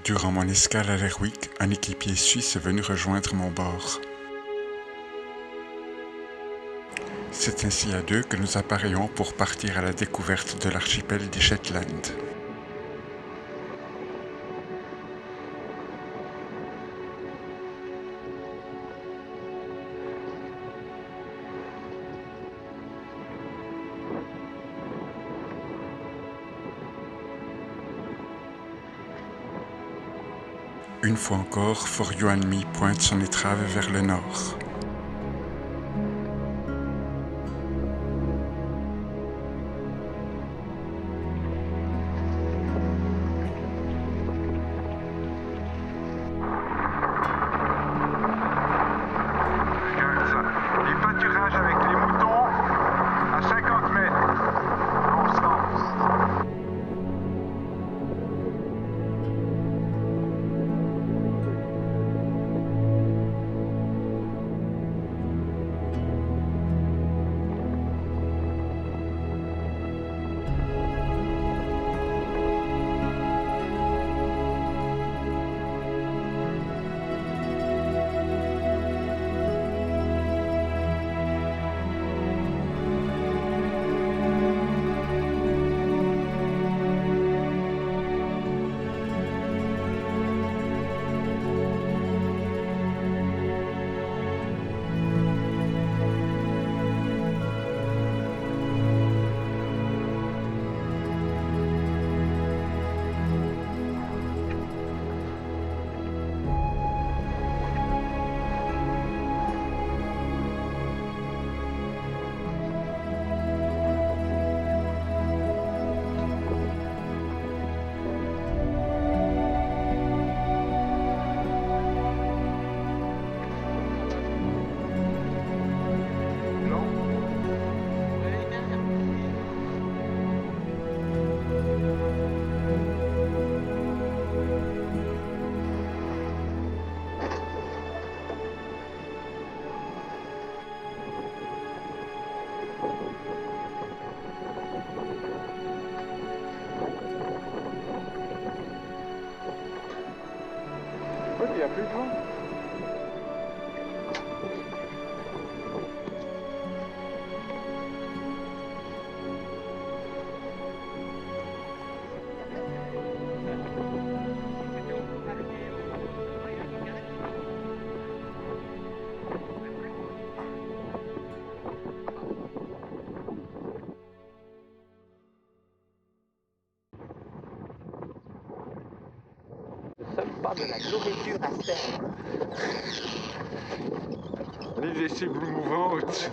Durant mon escale à l'Airwick, un équipier suisse est venu rejoindre mon bord. C'est ainsi à deux que nous appareions pour partir à la découverte de l'archipel des Shetland. Une fois encore, Fort Yuanmi pointe son étrave vers le nord. Les pâturages avec les moutons à 50 mètres. Bon sens. Il n'y a plus de vent. Ne sommes pas de la nourriture à terre. Les cibles mouvantes.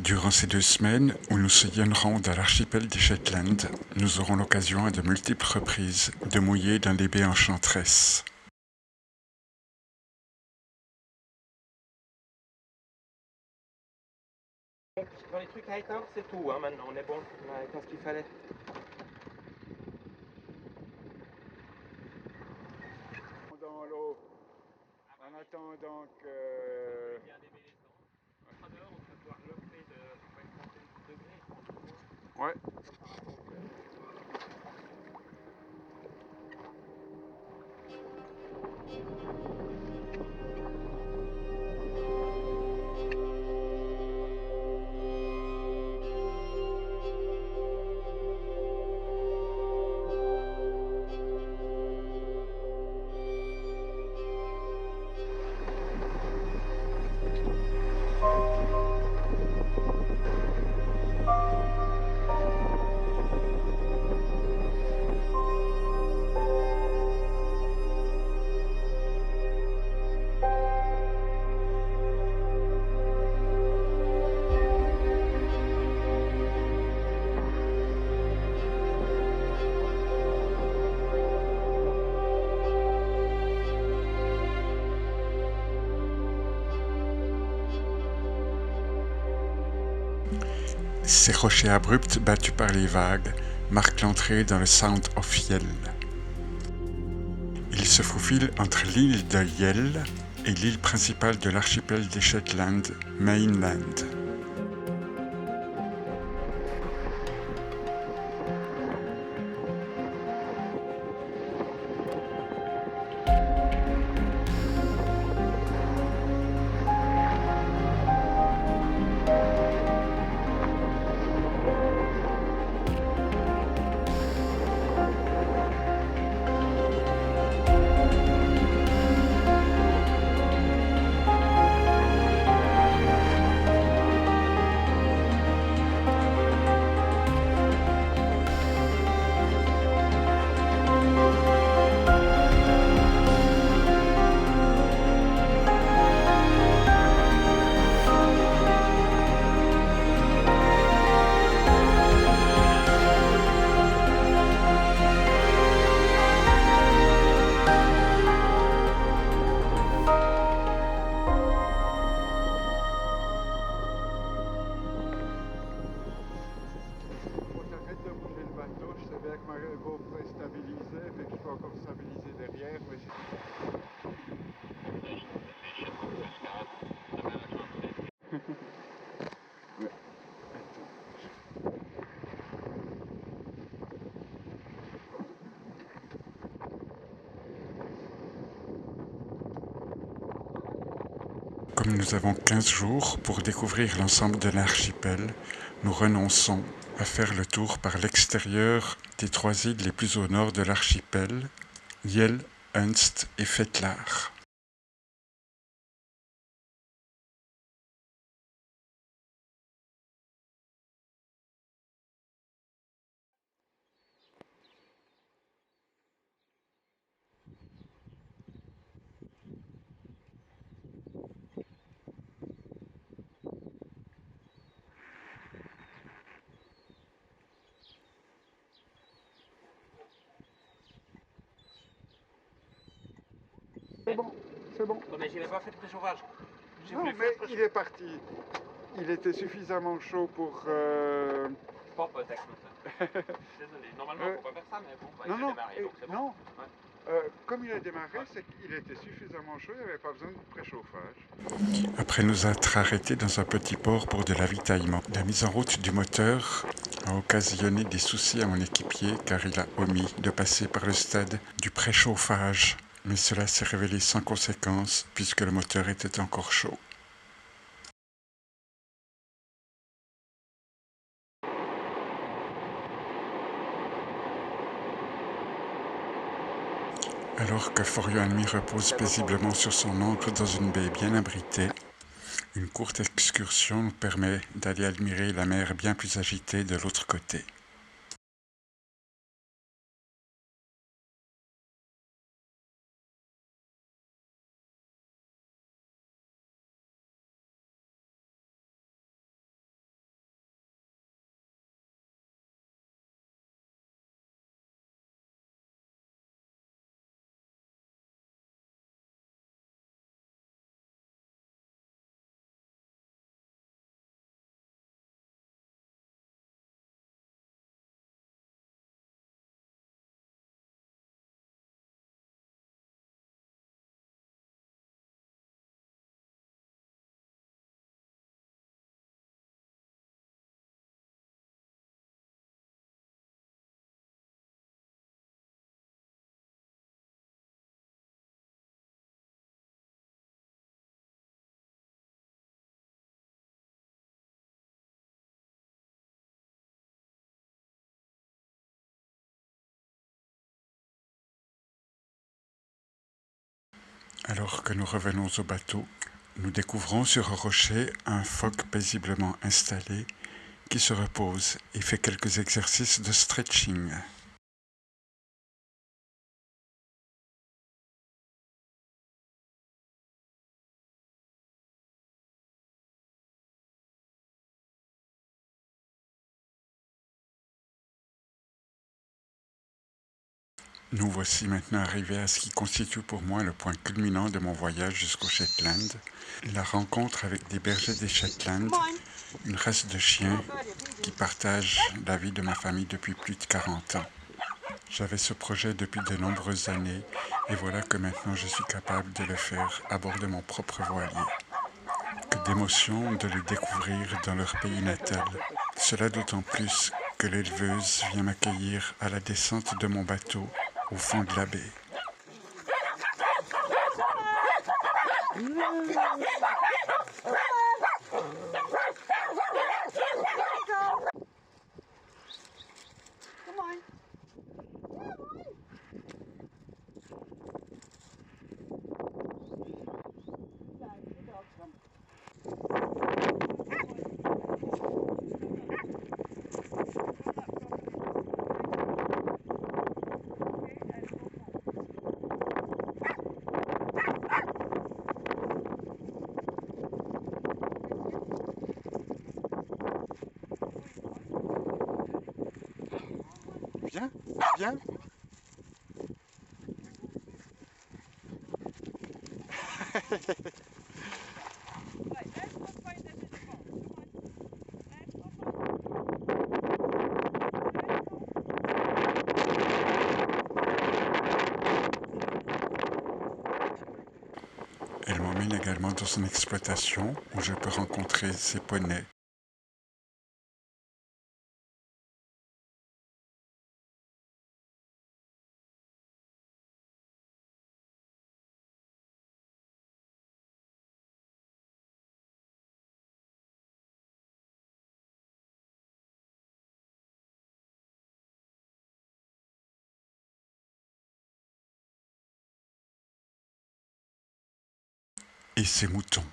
Durant ces 2 semaines où nous sillonnerons dans l'archipel des Shetland, nous aurons l'occasion à de multiples reprises de mouiller dans les baies enchanteresses. Dans les trucs à éteindre, c'est tout, hein, maintenant, on est bon, on a éteint ce qu'il fallait. attendant On que... peut bien aimer les temps. On sera dehors, on va pouvoir lever de une trentaine de degrés, je pense, au moins, Ouais. comme par rapport au cœur. Ces rochers abrupts battus par les vagues marquent l'entrée dans le Sound of Yell. Il se faufile entre l'île de Yell et l'île principale de l'archipel des Shetland, Mainland. Je sais bien que ma GoPro est stabilisée, mais que je peux encore stabiliser derrière. Mais ouais. Comme nous avons 15 jours pour découvrir l'ensemble de l'archipel, nous renonçons à faire le tour par l'extérieur des 3 îles les plus au nord de l'archipel, Yell, Unst et Fetlar. C'est bon, c'est bon. Non, mais je n'ai pas fait de préchauffage. Non, mais il est parti. Il était suffisamment chaud pour... Pas peut-être. Désolé, normalement il ne faut pas faire ça, mais bon, bah, il a démarré, donc c'est bon. non. Ouais. Comme il a démarré, c'est qu'il était suffisamment chaud, il n'y avait pas besoin de préchauffage. Après nous être arrêtés dans un petit port pour de l'avitaillement, la mise en route du moteur a occasionné des soucis à mon équipier car il a omis de passer par le stade du préchauffage. Mais cela s'est révélé sans conséquence puisque le moteur était encore chaud. Alors que Forian repose paisiblement sur son ancre dans une baie bien abritée, une courte excursion nous permet d'aller admirer la mer bien plus agitée de l'autre côté. Alors que nous revenons au bateau, nous découvrons sur un rocher un phoque paisiblement installé qui se repose et fait quelques exercices de stretching. Nous voici maintenant arrivés à ce qui constitue pour moi le point culminant de mon voyage jusqu'aux Shetland, la rencontre avec des bergers des Shetland, une race de chiens qui partagent la vie de ma famille depuis plus de 40 ans. J'avais ce projet depuis de nombreuses années et voilà que maintenant je suis capable de le faire à bord de mon propre voilier. Que d'émotion de les découvrir dans leur pays natal. Cela d'autant plus que l'éleveuse vient m'accueillir à la descente de mon bateau au fond de la baie. Viens, viens. Elle m'emmène également dans son exploitation où je peux rencontrer ses poneys. Et ses moutons.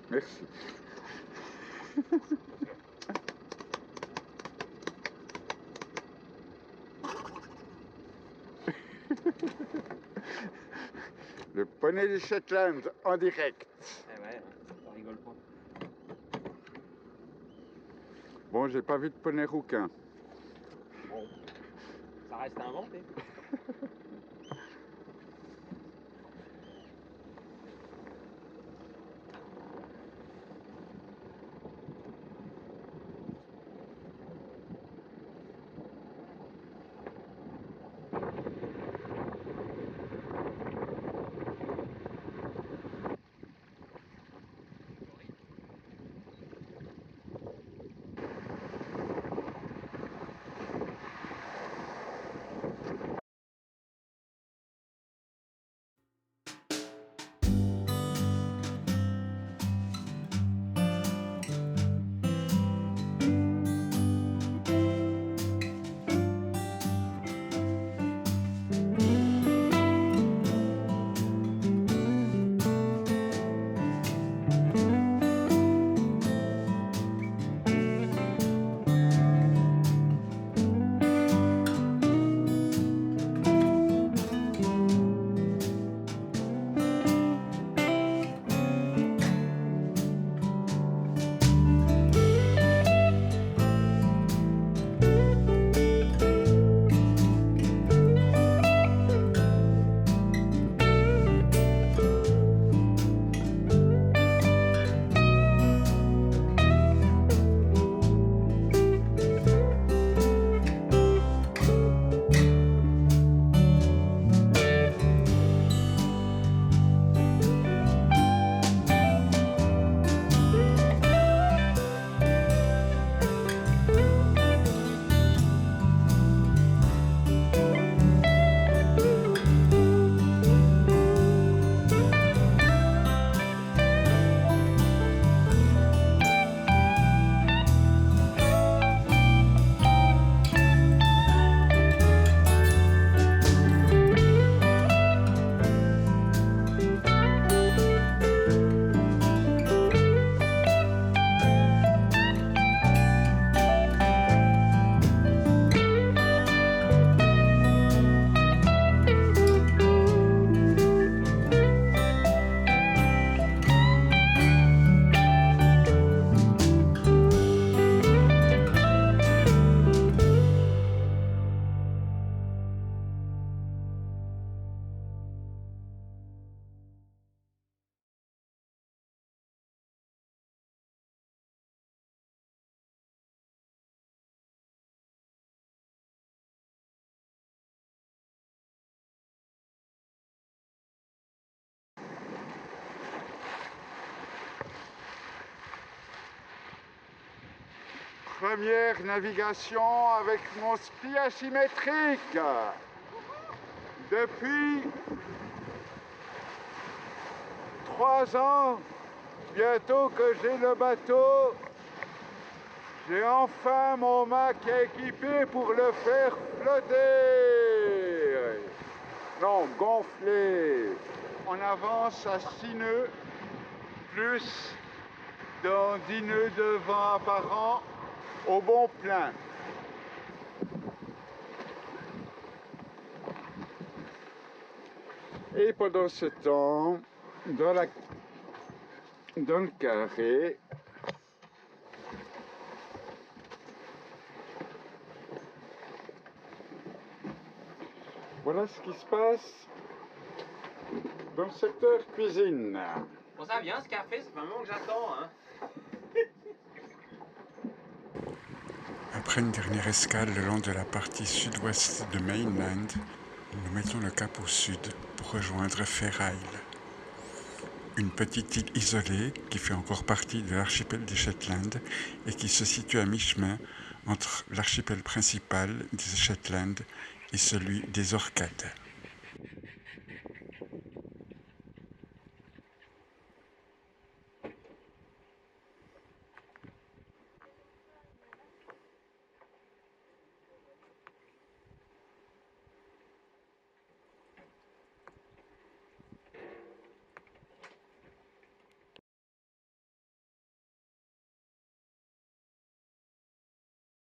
Merci. Le poney du Shetland en direct. Eh ouais, ça rigole pas. Bon, j'ai pas vu de poney rouquin. Bon, ça reste à inventer. Première navigation avec mon spi asymétrique. Depuis 3 ans, bientôt que j'ai le bateau, j'ai enfin mon mât qui est équipé pour le faire flotter. Non, gonfler. On avance à 6 nœuds, plus dans 10 nœuds de vent apparent au bon plein. Et pendant ce temps, dans le carré, voilà ce qui se passe dans le secteur cuisine. Bon, ça vient ce café, c'est pas un moment que j'attends, hein. Après une dernière escale le long de la partie sud-ouest de Mainland, nous mettons le cap au sud pour rejoindre Fair Isle, une petite île isolée qui fait encore partie de l'archipel des Shetland et qui se situe à mi-chemin entre l'archipel principal des Shetland et celui des Orcades.